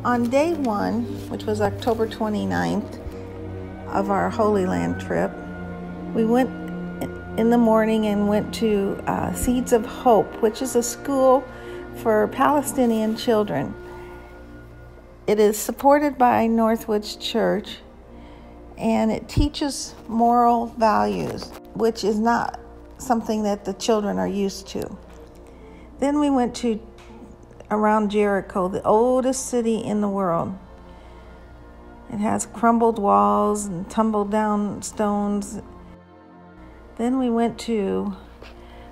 On day one, which was October 29th of our Holy Land trip, we went in the morning and went to Seeds of Hope, which is a school for Palestinian children. It is supported by Northwoods Church, and it teaches moral values, which is not something that the children are used to. Then we went to around Jericho, the oldest city in the world. It has crumbled walls and tumbled down stones. Then we went to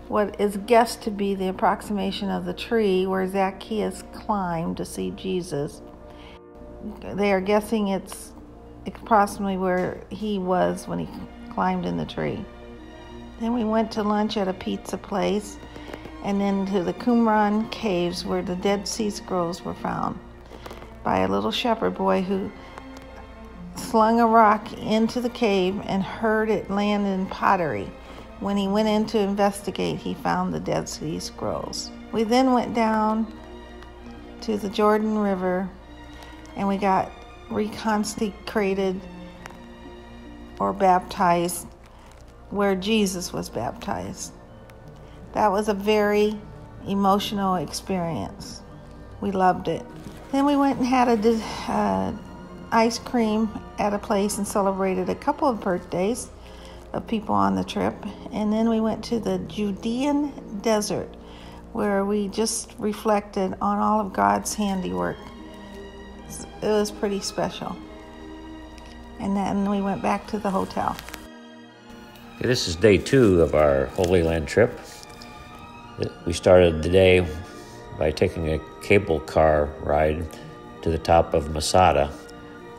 what is guessed to be the approximation of the tree where Zacchaeus climbed to see Jesus. They are guessing it's approximately where he was when he climbed in the tree. Then we went to lunch at a pizza place, and then to the Qumran caves where the Dead Sea Scrolls were found by a little shepherd boy who slung a rock into the cave and heard it land in pottery. When he went in to investigate, he found the Dead Sea Scrolls. We then went down to the Jordan River, and we got reconsecrated or baptized where Jesus was baptized. That was a very emotional experience. We loved it. Then we went and had ice cream at a place and celebrated a couple of birthdays of people on the trip. And then we went to the Judean desert where we just reflected on all of God's handiwork. It was pretty special. And then we went back to the hotel. This is day 2 of our Holy Land trip. We started the day by taking a cable car ride to the top of Masada,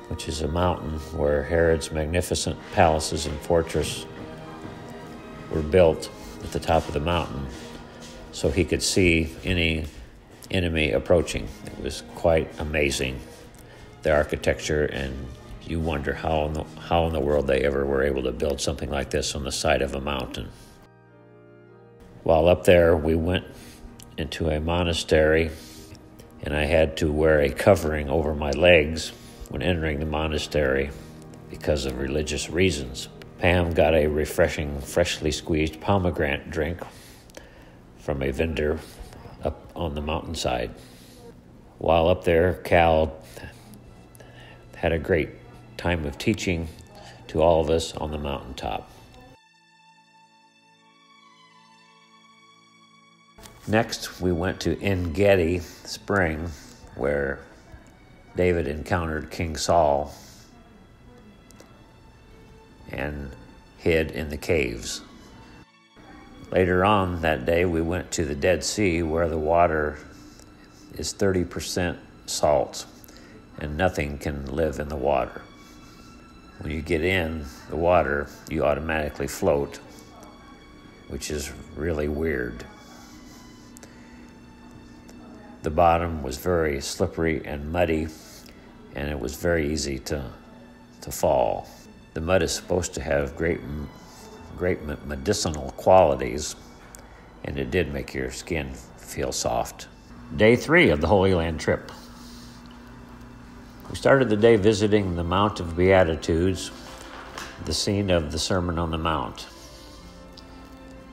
which is a mountain where Herod's magnificent palaces and fortress were built at the top of the mountain so he could see any enemy approaching. It was quite amazing, the architecture, and you wonder how in the world they ever were able to build something like this on the side of a mountain. While up there, we went into a monastery, and I had to wear a covering over my legs when entering the monastery because of religious reasons. Pam got a refreshing, freshly squeezed pomegranate drink from a vendor up on the mountainside. While up there, Cal had a great time of teaching to all of us on the mountaintop. Next, we went to En Gedi Spring, where David encountered King Saul and hid in the caves. Later on that day, we went to the Dead Sea, where the water is 30% salt, and nothing can live in the water. When you get in the water, you automatically float, which is really weird. The bottom was very slippery and muddy, and it was very easy to fall. The mud is supposed to have great medicinal qualities, and it did make your skin feel soft. Day 3 of the Holy Land trip. We started the day visiting the Mount of Beatitudes, the scene of the Sermon on the Mount.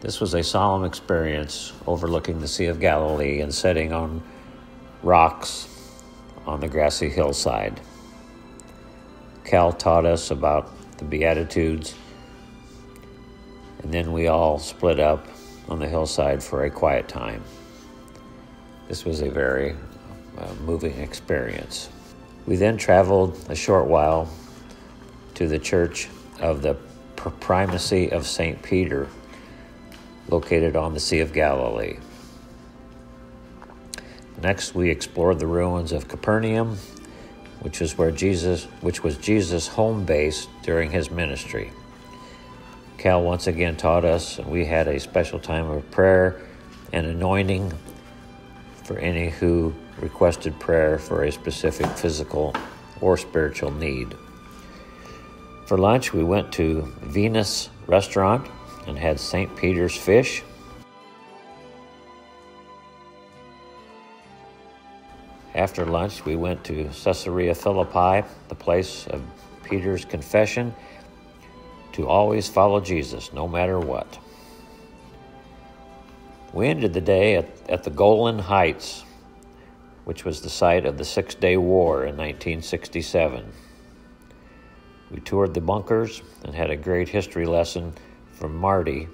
This was a solemn experience overlooking the Sea of Galilee and sitting on rocks on the grassy hillside. Cal taught us about the Beatitudes, and then we all split up on the hillside for a quiet time. This was a very moving experience. We then traveled a short while to the Church of the Primacy of St. Peter, located on the Sea of Galilee. Next, we explored the ruins of Capernaum, which was Jesus' home base during his ministry. Cal once again taught us, and we had a special time of prayer and anointing for any who requested prayer for a specific physical or spiritual need. For lunch, we went to Venus Restaurant and had St. Peter's fish. After lunch, we went to Caesarea Philippi, the place of Peter's confession to always follow Jesus, no matter what. We ended the day at the Golan Heights, which was the site of the Six-Day War in 1967. We toured the bunkers and had a great history lesson from Marty,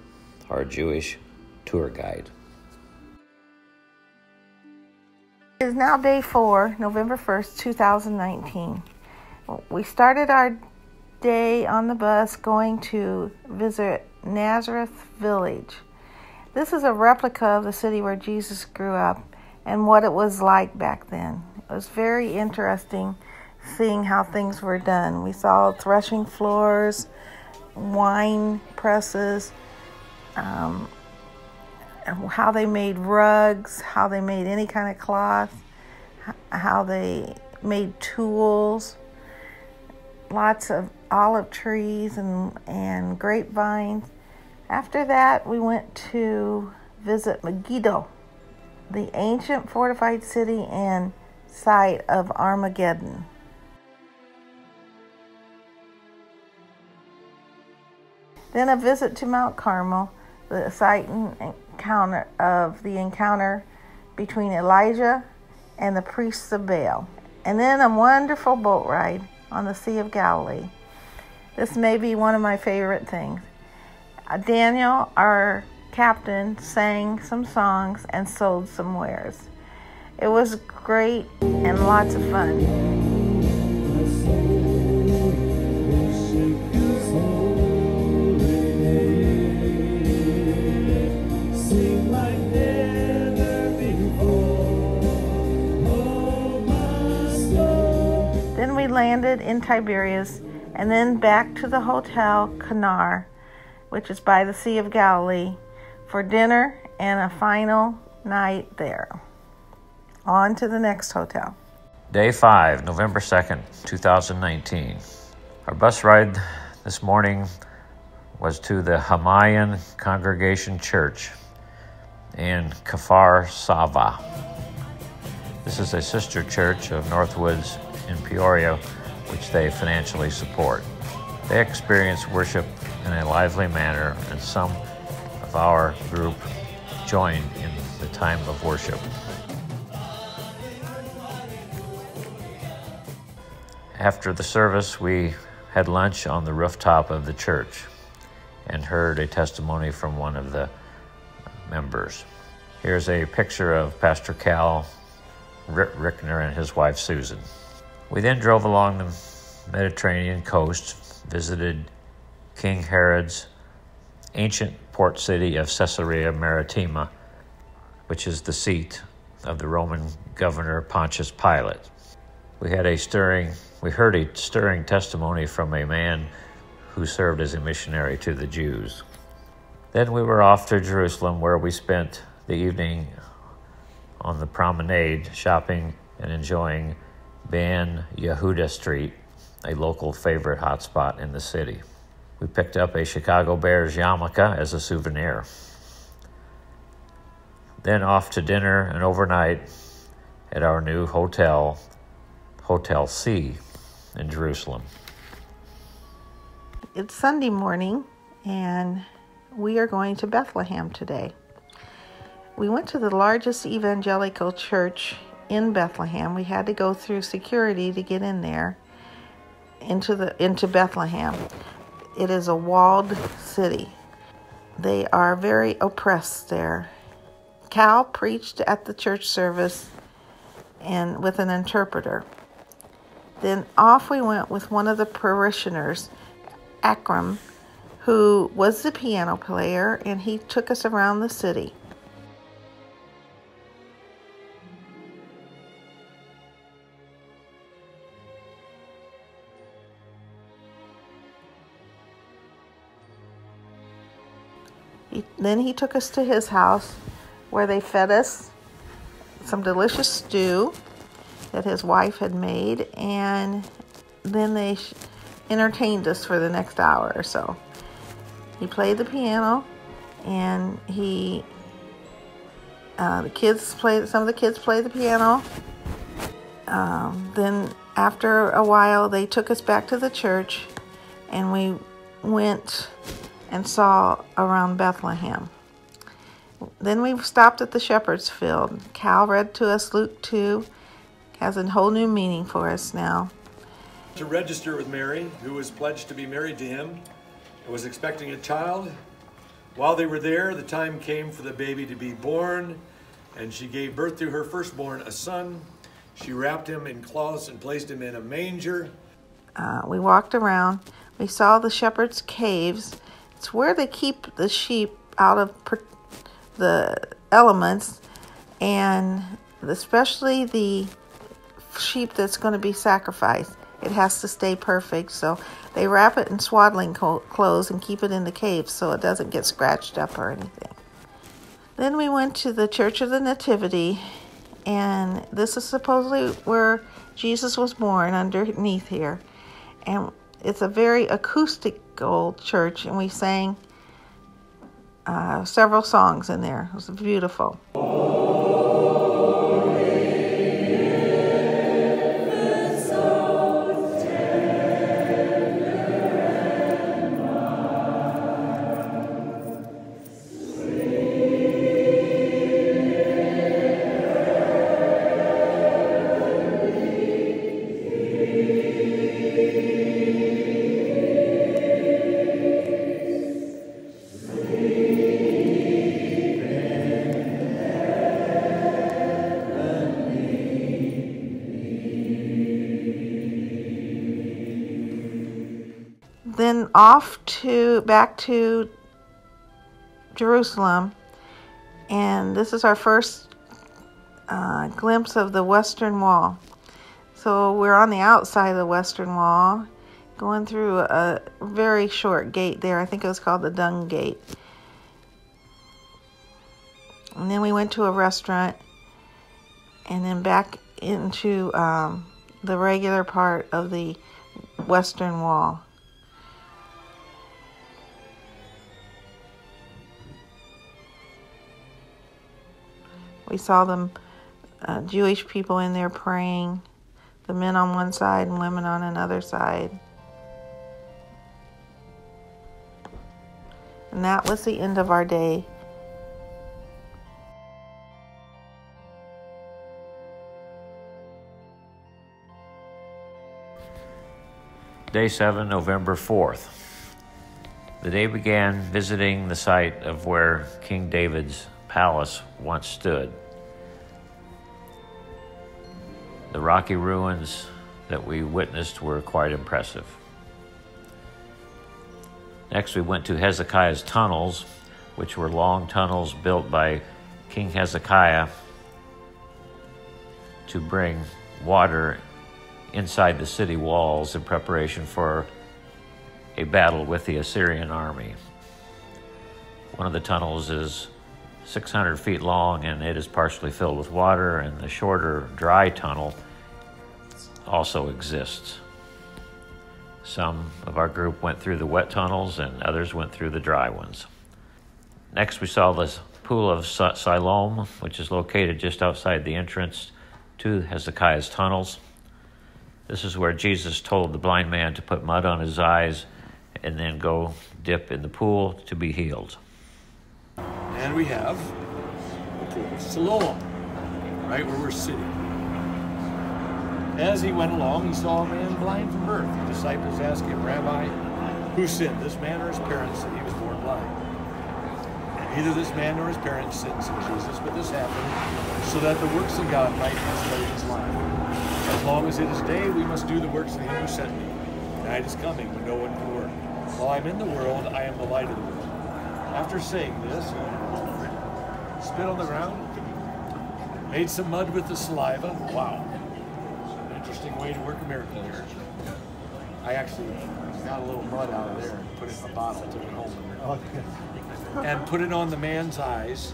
our Jewish tour guide. It is now day 4, November 1st, 2019. We started our day on the bus going to visit Nazareth Village. This is a replica of the city where Jesus grew up and what it was like back then. It was very interesting seeing how things were done. We saw threshing floors, wine presses, how they made rugs, how they made any kind of cloth, how they made tools, lots of olive trees and grapevines. After that, we went to visit Megiddo, the ancient fortified city and site of Armageddon. Then a visit to Mount Carmel, the site and encounter between Elijah and the priests of Baal. And then a wonderful boat ride on the Sea of Galilee. This may be one of my favorite things. Daniel, our captain, sang some songs and sold some wares. It was great and lots of fun. Then we landed in Tiberias and then back to the Hotel Canar, which is by the Sea of Galilee, for dinner and a final night there. On to the next hotel. Day 5, November 2nd, 2019. Our bus ride this morning was to the Hamayan Congregation Church in Kfar Sava. This is a sister church of Northwoods in Peoria, which they financially support. They experience worship in a lively manner, and some of our group joined in the time of worship. After the service, we had lunch on the rooftop of the church and heard a testimony from one of the members. Here's a picture of Pastor Cal Rickner and his wife Susan. We then drove along the Mediterranean coast, visited King Herod's ancient port city of Caesarea Maritima, which is the seat of the Roman governor Pontius Pilate. We heard a stirring testimony from a man who served as a missionary to the Jews. Then we were off to Jerusalem, where we spent the evening on the promenade, shopping and enjoying Ben Yehuda Street, a local favorite hotspot in the city. We picked up a Chicago Bears yarmulke as a souvenir. Then off to dinner and overnight at our new hotel, Hotel C in Jerusalem. It's Sunday morning, and we are going to Bethlehem today. We went to the largest evangelical church in Bethlehem. We had to go through security to get in there into Bethlehem. It is a walled city. They are very oppressed there. Cal preached at the church service and with an interpreter. Then off we went with one of the parishioners, Akram, who was the piano player, and he took us around the city. Then he took us to his house, where they fed us some delicious stew that his wife had made, and then they entertained us for the next hour or so. He played the piano, and some of the kids played the piano, Then after a while, they took us back to the church, and we went and saw around Bethlehem. Then we stopped at the shepherd's field. Cal read to us Luke 2. Has a whole new meaning for us now. To register with Mary, who was pledged to be married to him and was expecting a child. While they were there, the time came for the baby to be born, and she gave birth to her firstborn, a son. She wrapped him in cloths and placed him in a manger. We walked around. We saw the shepherd's caves. It's where they keep the sheep out of the elements, and especially the sheep that's going to be sacrificed. It has to stay perfect, so they wrap it in swaddling clothes and keep it in the cave so it doesn't get scratched up or anything. Then we went to the Church of the Nativity, and this is supposedly where Jesus was born, underneath here. And it's a very acoustic old church, and we sang several songs in there. It was beautiful. Then back to Jerusalem, and this is our first glimpse of the Western Wall. So we're on the outside of the Western Wall, going through a very short gate there. I think it was called the Dung Gate. And then we went to a restaurant, and then back into the regular part of the Western Wall. We saw them Jewish people in there praying, the men on one side and women on another side. And that was the end of our day. Day 7, November 4th. The day began visiting the site of where King David's palace once stood. The rocky ruins that we witnessed were quite impressive. Next, we went to Hezekiah's tunnels, which were long tunnels built by King Hezekiah to bring water inside the city walls in preparation for a battle with the Assyrian army. One of the tunnels is 600 feet long, and it is partially filled with water, and the shorter dry tunnel also exists. Some of our group went through the wet tunnels, and others went through the dry ones. Next, we saw the Pool of Siloam, which is located just outside the entrance to Hezekiah's tunnels. This is where Jesus told the blind man to put mud on his eyes and then go dip in the pool to be healed. And we have the Pool of Siloam, right where we're sitting. As he went along, he saw a man blind from birth. The disciples asked him, "Rabbi, who sinned, this man or his parents, that he was born blind?" Neither this man nor his parents sinned, said Jesus, but this happened so that the works of God might be displayed in his life. As long as it is day, we must do the works of him who sent me. Night is coming when no one can work. While I'm in the world, I am the light of the world. After saying this, he spit on the ground, made some mud with the saliva. Wow. An interesting way to work a miracle here. I actually got a little mud out of there and put it in a bottle, took it home, and put it on the man's eyes.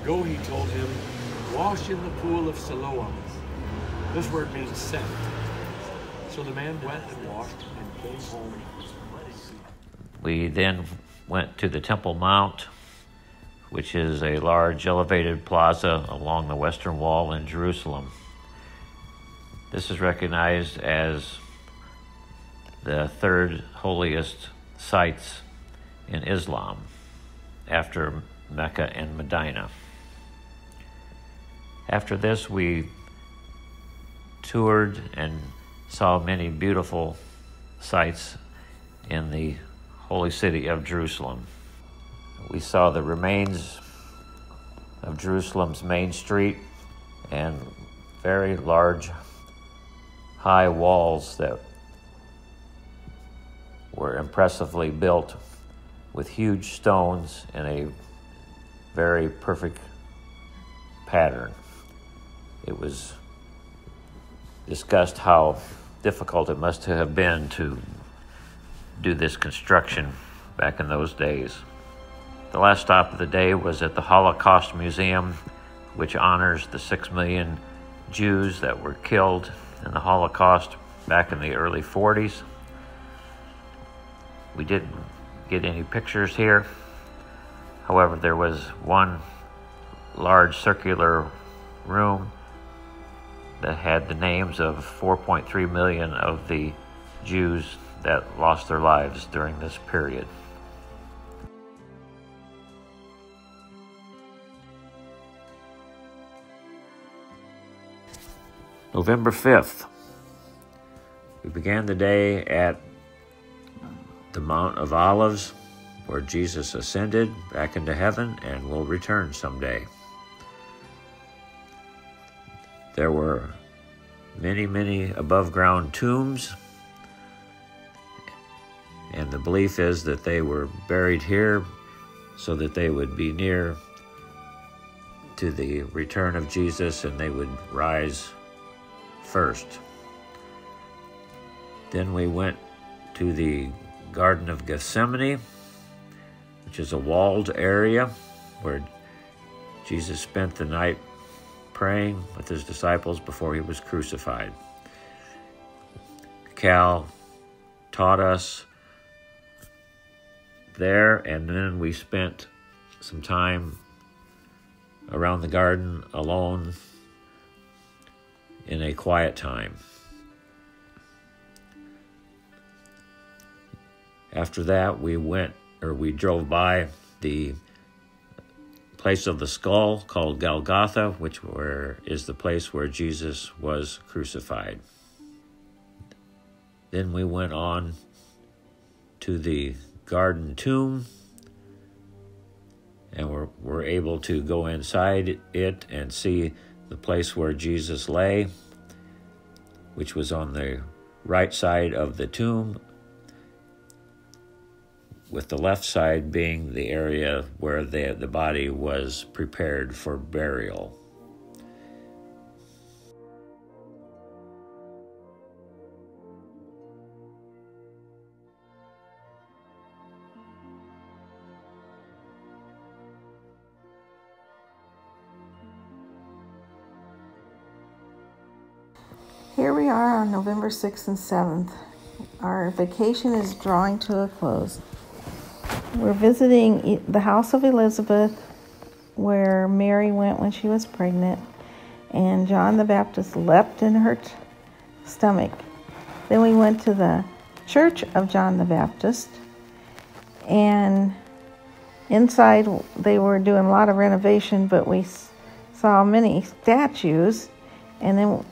Go, he told him, wash in the Pool of Siloam. This word means sent. So the man went and washed and came home. We then went to the Temple Mount, which is a large elevated plaza along the western wall in Jerusalem. This is recognized as the third holiest sites in Islam after Mecca and Medina. After this, we toured and saw many beautiful sights in the holy city of Jerusalem. We saw the remains of Jerusalem's main street and very large, high walls that were impressively built with huge stones in a very perfect pattern. It was discussed how difficult it must have been to do this construction back in those days. The last stop of the day was at the Holocaust Museum, which honors the 6 million Jews that were killed in the Holocaust back in the early 40s. We didn't get any pictures here. However, there was one large circular room that had the names of 4.3 million of the Jews that lost their lives during this period. November 5th, we began the day at the Mount of Olives, where Jesus ascended back into heaven and will return someday. There were many, many above-ground tombs, and the belief is that they were buried here so that they would be near to the return of Jesus and they would rise first. Then we went to the Garden of Gethsemane, which is a walled area where Jesus spent the night praying with his disciples before he was crucified. Cal taught us there, and then we spent some time around the garden alone in a quiet time. After that, we drove by the place of the skull called Golgotha, which is the place where Jesus was crucified. Then we went on to the garden tomb, and we're able to go inside it and see the place where Jesus lay, which was on the right side of the tomb, with the left side being the area where the body was prepared for burial. Here we are on November 6th and 7th. Our vacation is drawing to a close. We're visiting the house of Elizabeth, where Mary went when she was pregnant, and John the Baptist leapt in her stomach. Then we went to the church of John the Baptist, and inside they were doing a lot of renovation, but we saw many statues, and then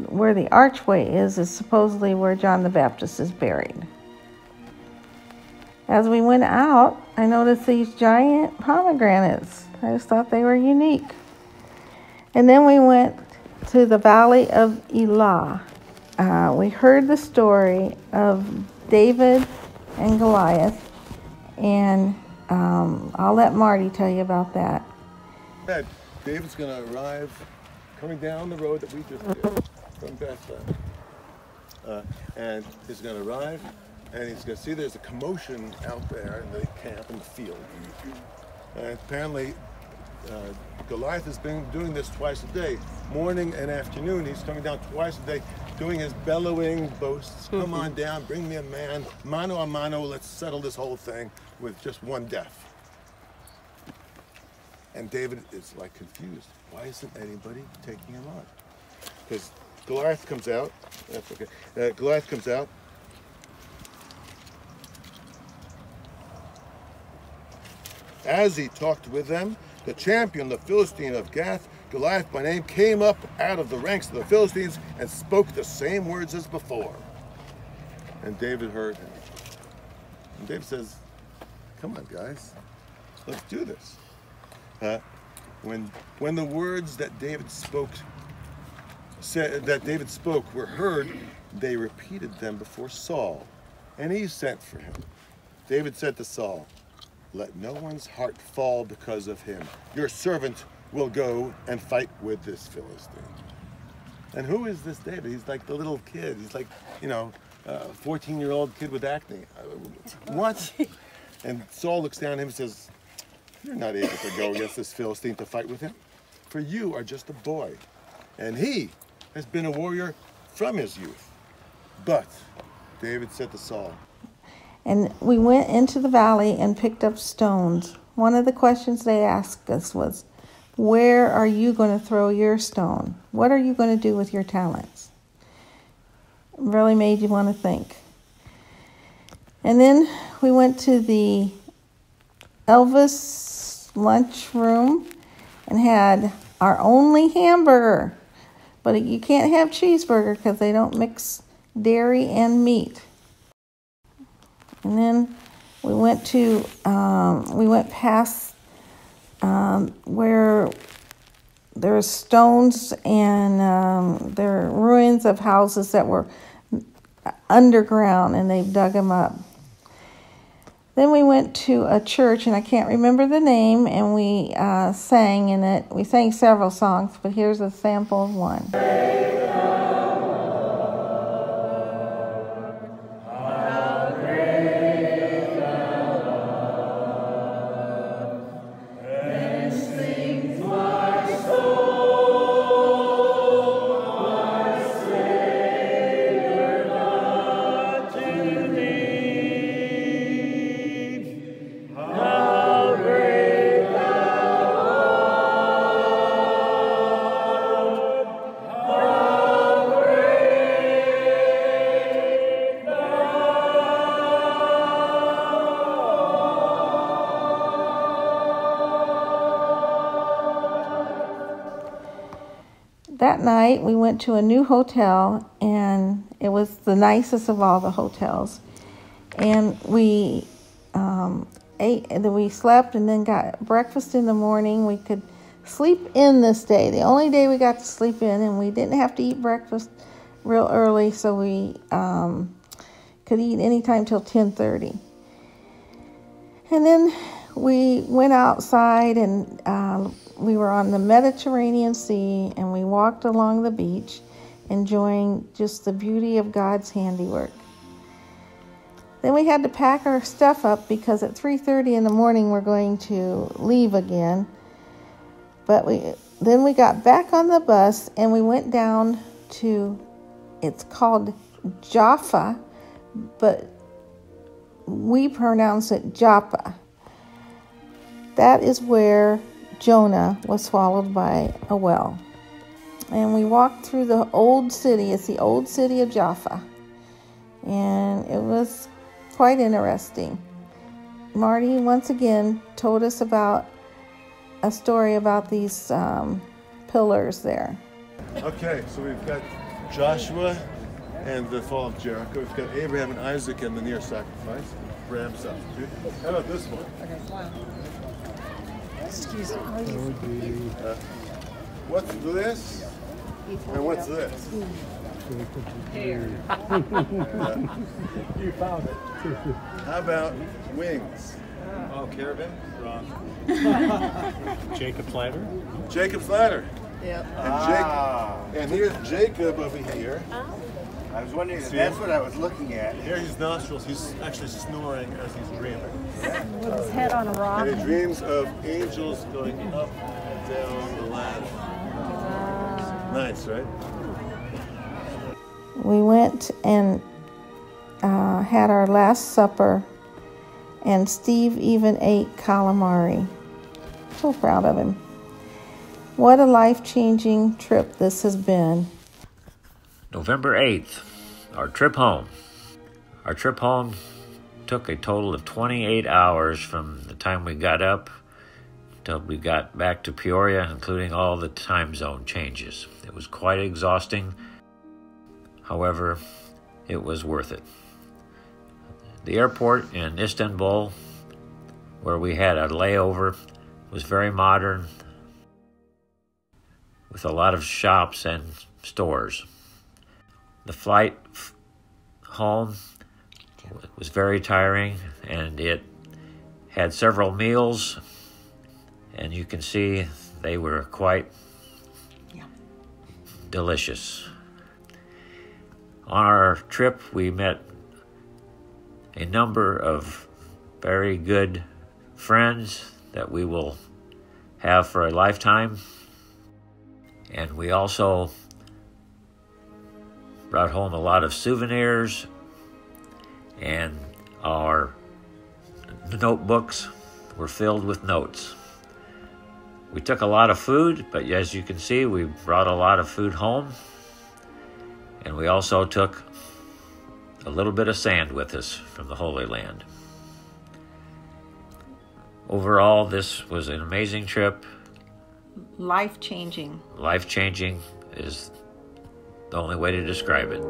where the archway is supposedly where John the Baptist is buried. As we went out, I noticed these giant pomegranates. I just thought they were unique. And then we went to the Valley of Elah. We heard the story of David and Goliath, and I'll let Marty tell you about that. David's going to arrive coming down the road that we just did from Bethlehem. And he's going to arrive, and he's going to see there's a commotion out there in the camp, in the field. And apparently, Goliath has been doing this twice a day. Morning and afternoon, he's coming down twice a day, doing his bellowing boasts. Come on down, bring me a man. Mano a mano, let's settle this whole thing with just one death. And David is like confused. Why isn't anybody taking him on? Because Goliath comes out. That's okay. Goliath comes out. As he talked with them, the champion, the Philistine of Gath, Goliath by name, came up out of the ranks of the Philistines and spoke the same words as before. And David heard him. And David says, come on, guys, let's do this. When the words that David spoke were heard, they repeated them before Saul, and he sent for him. David said to Saul, let no one's heart fall because of him. Your servant will go and fight with this Philistine. And who is this David? He's like the little kid. He's like, 14-year-old kid with acne. What? And Saul looks down at him and says, you're not able to go against this Philistine to fight with him, for you are just a boy, and he has been a warrior from his youth. But David said to Saul, and we went into the valley and picked up stones. One of the questions they asked us was, where are you going to throw your stone? What are you going to do with your talents? It really made you want to think. And then we went to the Elvis lunchroom and had our only hamburger. But you can't have cheeseburger because they don't mix dairy and meat. And then we went past where there's stones and there are ruins of houses that were underground, and they've dug them up. Then we went to a church, and I can't remember the name, and we sang in it. We sang several songs, but here's a sample of one. That night, we went to a new hotel, and it was the nicest of all the hotels. And we ate, and then we slept, and then got breakfast in the morning. We could sleep in this day, the only day we got to sleep in, and we didn't have to eat breakfast real early, so we could eat anytime till 10:30. And then we went outside, and we were on the Mediterranean Sea, and we walked along the beach, enjoying just the beauty of God's handiwork. Then we had to pack our stuff up because at 3:30 in the morning we're going to leave again. But then we got back on the bus, and we went down to, it's called Jaffa, but we pronounce it Joppa. That is where Jonah was swallowed by a whale. And we walked through the old city. It's the old city of Jaffa. And it was quite interesting. Marty once again told us about a story about these pillars there. Okay, so we've got Joshua and the fall of Jericho. We've got Abraham and Isaac and the near sacrifice. Ram substitute. How about this one? Okay, wow. Excuse me. What's this? And what's this? Hair. You found it. How about wings? Oh, caravan? Wrong. Jacob's ladder? Jacob's ladder. Yep. And here's Jacob over here. I was wondering if that's what I was looking at. Here his nostrils, he's actually snoring as he's dreaming. With his head on a rock. And he dreams of angels going up and down the ladder. Nice, right? We went and had our last supper, and Steve even ate calamari. So proud of him. What a life-changing trip this has been. November 8th, our trip home. Our trip home took a total of 28 hours from the time we got up till we got back to Peoria, including all the time zone changes. It was quite exhausting. However, it was worth it. The airport in Istanbul, where we had a layover, was very modern, with a lot of shops and stores. The flight home was very tiring, and it had several meals, and you can see they were quite delicious. On our trip, we met a number of very good friends that we will have for a lifetime. And we also brought home a lot of souvenirs, and our notebooks were filled with notes. We took a lot of food, but as you can see, we brought a lot of food home. And we also took a little bit of sand with us from the Holy Land. Overall, this was an amazing trip. Life-changing. Life-changing is the only way to describe it.